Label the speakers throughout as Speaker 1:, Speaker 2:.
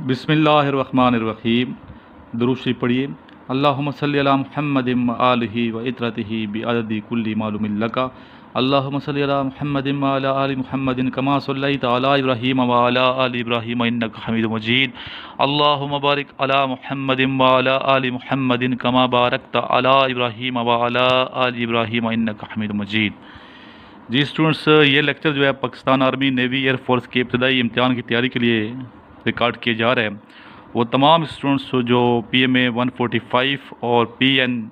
Speaker 1: बिस्मिल्लाहिर्रहमानिर्रहीम। दुरूद शरीफ पढ़िए। अल्लाहुम्मा सल्लि अला मुहम्मदिन व आलिहि व इत्रतिहि बिअददि कुल्ली मालूमिन लका। अल्लाहुम्मा सल्लि अला मुहम्मदिन व अला आलि मुहम्मदिन कमा सल्लैता अला इब्राहीम व अला आलि इब्राहीम इन्नका हमीदुम मजीद। अल्लाहुम्मा बारिक अला मुहम्मदिन व अला आलि मुहम्मदिन कमा बारकता अला इब्राहीम व अला आलि इब्राहीम इन्नका हमीदुम मजीद। जी स्टूडेंट्स, ये लेक्चर जो है पाकिस्तान आर्मी, नेवी, एयरफोर्स के इब्तदाई इम्तिहान की तैयारी के लिए रिकॉर्ड किए जा रहे हैं। वो तमाम स्टूडेंट्स जो PMA 145 और PN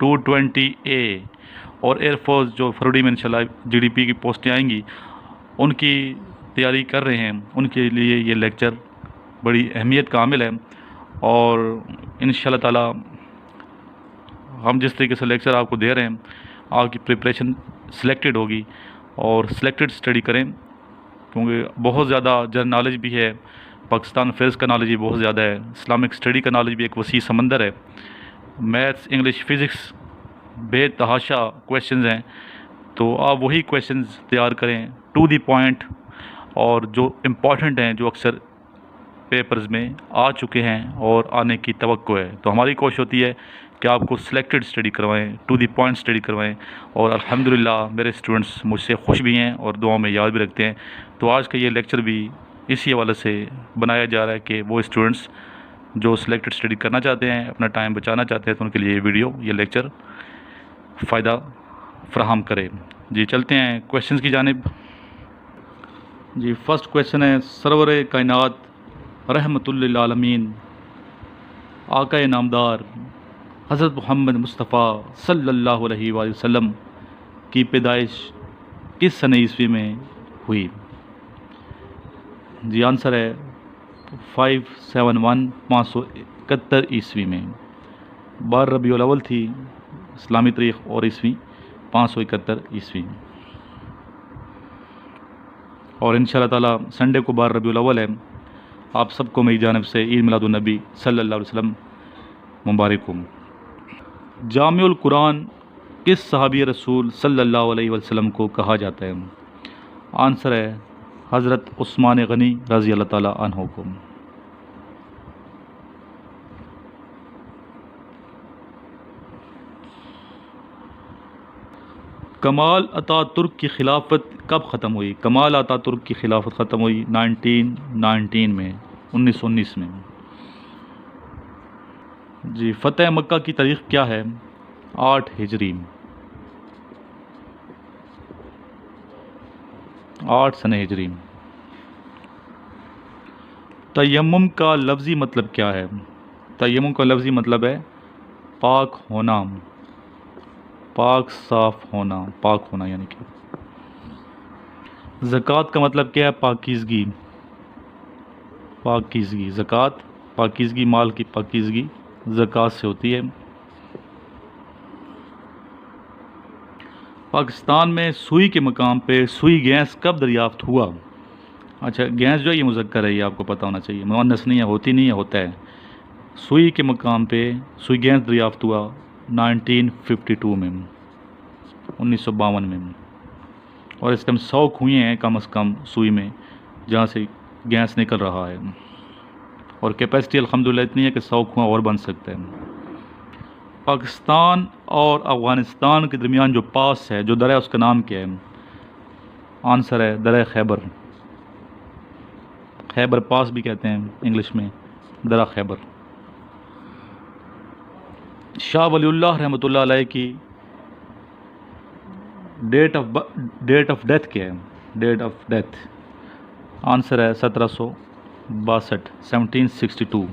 Speaker 1: 220A और एयरफोर्स जो फरवरी में इंशाल्लाह GDP की पोस्टें आएंगी उनकी तैयारी कर रहे हैं, उनके लिए ये लेक्चर बड़ी अहमियत का हामिल है। और इंशाल्लाह ताला हम जिस तरीके से लेक्चर आपको दे रहे हैं, आपकी प्रिपरेशन सिलेक्टेड होगी और सिलेक्टेड स्टडी करें, क्योंकि बहुत ज़्यादा जनरल नॉलेज भी है, पाकिस्तान अफेयर्स का नॉलेज भी बहुत ज़्यादा है, इस्लामिक स्टडी का नॉलेज भी एक वसी समंदर है। मैथ्स, इंग्लिश, फ़िज़िक्स बेतहाशा क्वेश्चंस हैं, तो आप वही क्वेश्चंस तैयार करें टू द पॉइंट, और जो इम्पॉर्टेंट हैं, जो अक्सर पेपर्स में आ चुके हैं और आने की तवक्को है। तो हमारी कोशिश होती है कि आपको सिलेक्टेड स्टडी करवाएं, टू द पॉइंट स्टडी करवाएं, और अल्हम्दुलिल्लाह मेरे स्टूडेंट्स मुझसे खुश भी हैं और दुआओं में याद भी रखते हैं। तो आज का ये लेक्चर भी इसी हवाले से बनाया जा रहा है कि वो स्टूडेंट्स जो सिलेक्टेड स्टडी करना चाहते हैं, अपना टाइम बचाना चाहते हैं, तो उनके लिए ये वीडियो, ये लेक्चर फ़ायदा फ़राहम करे। जी चलते हैं क्वेश्चंस की जानिब। जी फर्स्ट क्वेश्चन है, सरवर कायनात रहमतुल लिल आलमीन आका नामदार हज़रत मोहम्मद मुस्तफ़ा सल्लल्लाहु अलैहि वसल्लम की पैदाइश किस सन ईस्वी में हुई? जी आंसर है 571 ईस्वी में। 12 रबीउल अव्वल थी इस्लामी तारीख़ और ईस्वी 571 ईस्वी। और इंशाअल्लाह ताला संडे को 12 रबीउल अव्वल है। आप सबको मेरी जानिब से ईद मिलादुन नबी सल्लल्लाहु अलैहि वसल्लम मुबारक हो। जामिउल कुरान किस सहाबी रसूल सल्लल्लाहु अलैहि वसल्लम को कहा जाता है? आंसर है हज़रत उस्मान गनी रज़ी अल्लाह ताला अन्हु को। कमाल अतातुर्क की खिलाफत कब ख़त्म हुई? कमाल अतातुर्क की खिलाफत ख़त्म हुई 1919 में, 1919 में। जी फ़तेह मक्का की तारीख़ क्या है? 8 हिजरी, 8 सने हिजरी। तयम्मुम का लफ्ज़ी मतलब क्या है? तयम्मुम का लफ्ज़ी मतलब है पाक होना, पाक साफ़ होना, पाक होना यानी कि। ज़कात का मतलब क्या है? पाकीज़गी, पाकीज़गी। ज़कात पाकीज़गी, माल की पाकीज़गी ज़कात से होती है। पाकिस्तान में सुई के मकाम पे सुई गैस कब दरियाफ़्त हुआ? अच्छा, गैस जो है ये मुज़क्कर है, ये आपको पता होना चाहिए, मुअन्नस नहीं है, होती नहीं है, होता है। सुई के मकाम पे सुई गैस दरियाफ़्त हुआ 1952 में, 1952 में। और इस टाइम 100 कुएँ हैं कम अज़ कम सुई में जहाँ से गैस निकल रहा है, और कैपेसिटी अल्हम्दुलिल्लाह इतनी है कि 100 कुआँ और बन सकते हैं। पाकिस्तान और अफ़गानिस्तान के दरमियान जो पास है, जो दर है, उसका नाम क्या है? आंसर है दर खैबर। खैबर पास भी कहते हैं इंग्लिश में, दरा खैबर। शाह वलीउल्लाह रहमतुल्लाह अलैह की डेट ऑफ डेथ क्या है? डेट ऑफ डेथ आंसर है 1762, 1762।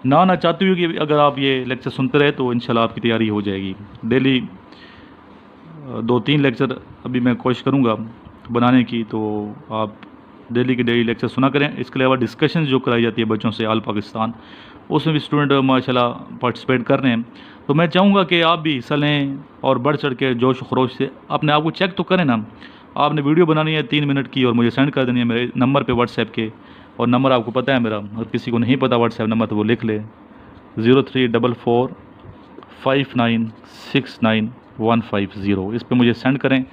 Speaker 1: ना चाहती हूँ कि अगर आप ये लेक्चर सुनते रहे तो इंशाल्लाह आपकी तैयारी हो जाएगी। डेली 2-3 लेक्चर अभी मैं कोशिश करूँगा बनाने की, तो आप डेली के डेली लेक्चर सुना करें। इसके अलावा डिस्कशन जो कराई जाती है बच्चों से आल पाकिस्तान, उसमें भी स्टूडेंट माशाल्लाह पार्टिसिपेट कर रहे हैं। तो मैं चाहूँगा कि आप भी हिस्सा लें और बढ़ चढ़ के जोश खरोश से अपने आप को चेक तो करें ना। आपने वीडियो बनानी है 3 मिनट की और मुझे सेंड कर देनी है मेरे नंबर पे व्हाट्सएप के, और नंबर आपको पता है मेरा, और किसी को नहीं पता व्हाट्सएप नंबर तो वो लिख ले 03445969 150। इस पर मुझे सेंड करें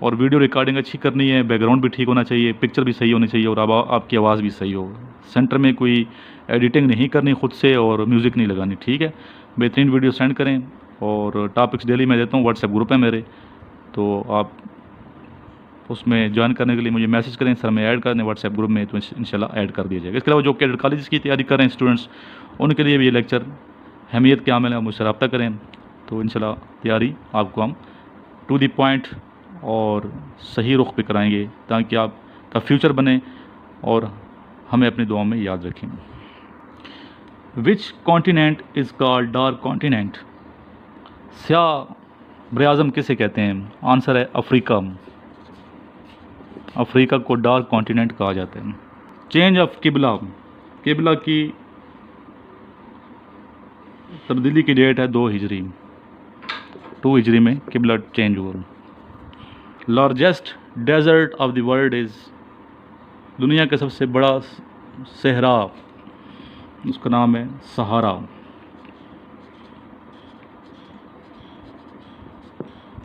Speaker 1: और वीडियो रिकॉर्डिंग अच्छी करनी है, बैकग्राउंड भी ठीक होना चाहिए, पिक्चर भी सही होनी चाहिए और अब आपकी आवाज़ भी सही हो। सेंटर में कोई एडिटिंग नहीं करनी खुद से और म्यूज़िक नहीं लगानी, ठीक है। बेहतरीन वीडियो सेंड करें और टॉपिक्स डेली मैं देता हूँ, व्हाट्सएप ग्रुप है मेरे, तो आप उसमें ज्वाइन करने के लिए मुझे मैसेज करें, सर मैं ऐड कर दें व्हाट्सएप ग्रुप में, तो इंशाल्लाह ऐड कर दिया जाएगा। इसके अलावा जो कैडेट कॉलेज की तैयारी कर रहे हैं स्टूडेंट्स, उनके लिए भी ये लेक्चर अहमियत क्या अमल है, मुझसे रब्ता करें, तो इंशाल्लाह तैयारी आपको हम टू द पॉइंट और सही रुख पे कराएंगे, ताकि आपका फ्यूचर बने और हमें अपनी दुआओं में याद रखें। Which continent is called dark continent? स्याह बरआज़म किसे कहते हैं? आंसर है अफ्रीका। अफ्रीका को डार्क कॉन्टिनेंट कहा जाता है। चेंज ऑफ किबला, किबला की तब्दीली की डेट है 2 हिजरी, 2 हिजरी में किबला चेंज हुआ। Largest desert of the world is, दुनिया का सबसे बड़ा सहरा, उसका नाम है सहारा।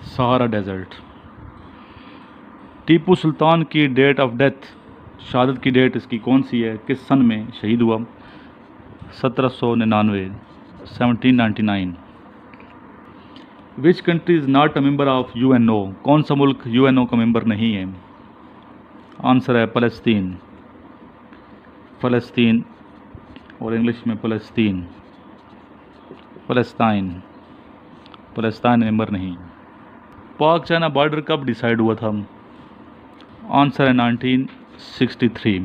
Speaker 1: Sahara desert. टीपू सुल्तान की डेट ऑफ डेथ, शहादत की डेट इसकी कौन सी है, किस सन में शहीद हुआ? 1799, 1799। Which country is not a member of UNO, कौन सा मुल्क यूएनओ का मेंबर नहीं है? आंसर है फ़लस्तीन। फ़लस्तीन और इंग्लिश में फ़लस्तीन, फ़लस्तीन, फ़लस्तीन मेंबर नहीं। पाक चाइना बॉर्डर कब डिसाइड हुआ था? आंसर है 1963।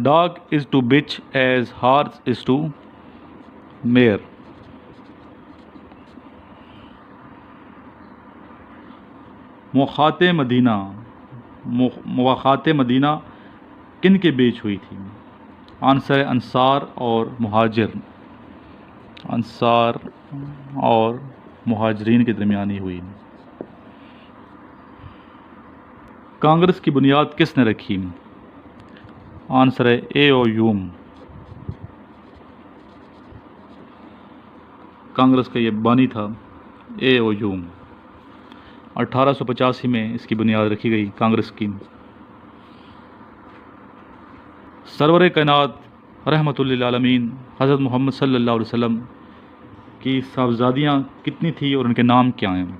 Speaker 1: Dog is to bitch as horse is to mare. मुवाख़ाते मदीना, मुवाख़ाते मदीना किन के बीच हुई थी? आंसर है अंसार और मुहाजिर, अंसार और मुहाजिरीन के दरमियान ही हुई। कांग्रेस की बुनियाद किसने रखी? आंसर है ए.ओ. ह्यूम। कांग्रेस का ये बानी था ए.ओ. ह्यूम। 1885 में इसकी बुनियाद रखी गई कांग्रेस की। सरवर कायनात रहमतुल लिल आलमीन हज़रत मोहम्मद सल्लल्लाहु अलैहि वसल्लम की साहबजादियाँ कितनी थी और उनके नाम क्या हैं?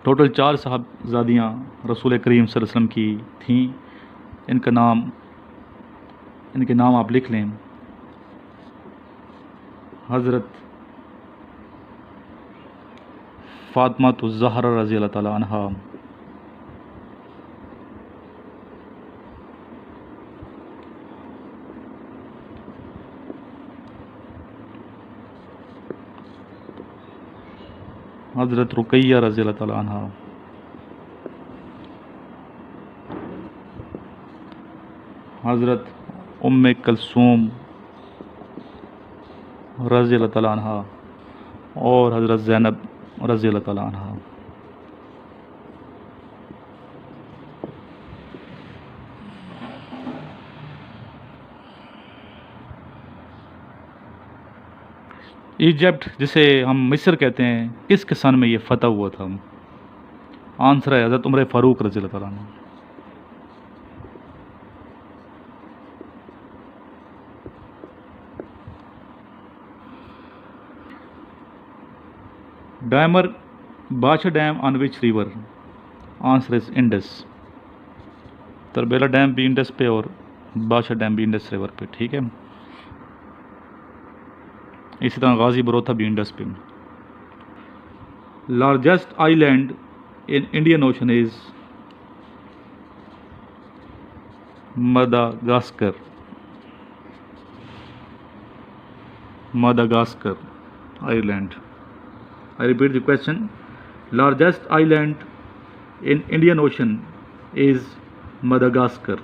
Speaker 1: टोटल 4 साहबजादियाँ रसूल करीम सल्लल्लाहु अलैहि वसल्लम की थीं। इनके नाम आप लिख लें। हज़रत फ़ातिमा ज़हरा रज़ी अल्लाह ताला अन्हा, हज़रत रुक़ैया रज़ी अल्लाह ताला अन्हा, हज़रत उम्मे कुलसूम रज़ी अल्लाह ताला अन्हा और हज़रत ज़ैनब रज़ी अल्लाह ताला अन्हा। इजिप्ट जिसे हम मिस्र कहते हैं, किस सन में ये फ़तह हुआ था? आंसर है हज़रत उमर फ़ारूक रज़ी अल्लाह ताला अन्हु। डायमर बादशाह dam on which river? Answer is Indus. Tarbela dam भी इंडस पे और बादशाह डैम भी इंडस रिवर पे, ठीक है। इसी तरह गाजी बरोथा भी इंडस पे। Largest island in Indian ocean is Madagascar. Madagascar island. I repeat the question. Largest island in Indian Ocean is Madagascar.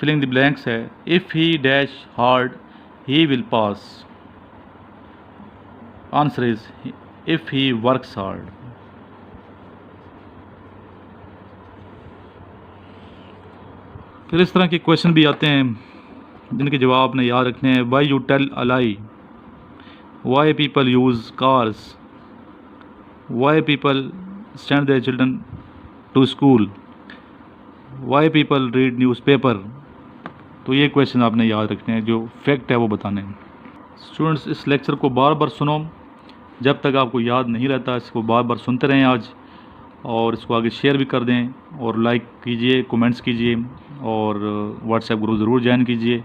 Speaker 1: Filling the blanks है if he dash hard he will pass. Answer is if he works hard. फिर इस तरह के question भी आते हैं जिनके जवाब आपने याद रखने हैं। Why you tell a lie? Why people use cars? Why people send their children to school? Why people read newspaper? तो ये क्वेश्चन आपने याद रखने हैं, जो फैक्ट है वो बताने हैं। स्टूडेंट्स, इस लेक्चर को बार बार सुनो, जब तक आपको याद नहीं रहता इसको बार बार सुनते रहें आज, और इसको आगे शेयर भी कर दें, और लाइक कीजिए, कमेंट्स कीजिए, और व्हाट्सएप ग्रुप ज़रूर ज्वाइन कीजिए।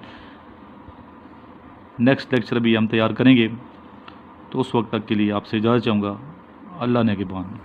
Speaker 1: नेक्स्ट लेक्चर भी हम तैयार करेंगे, तो उस वक्त तक के लिए आपसे इजाज़त चाहूँगा। अल्लाह ने के बान।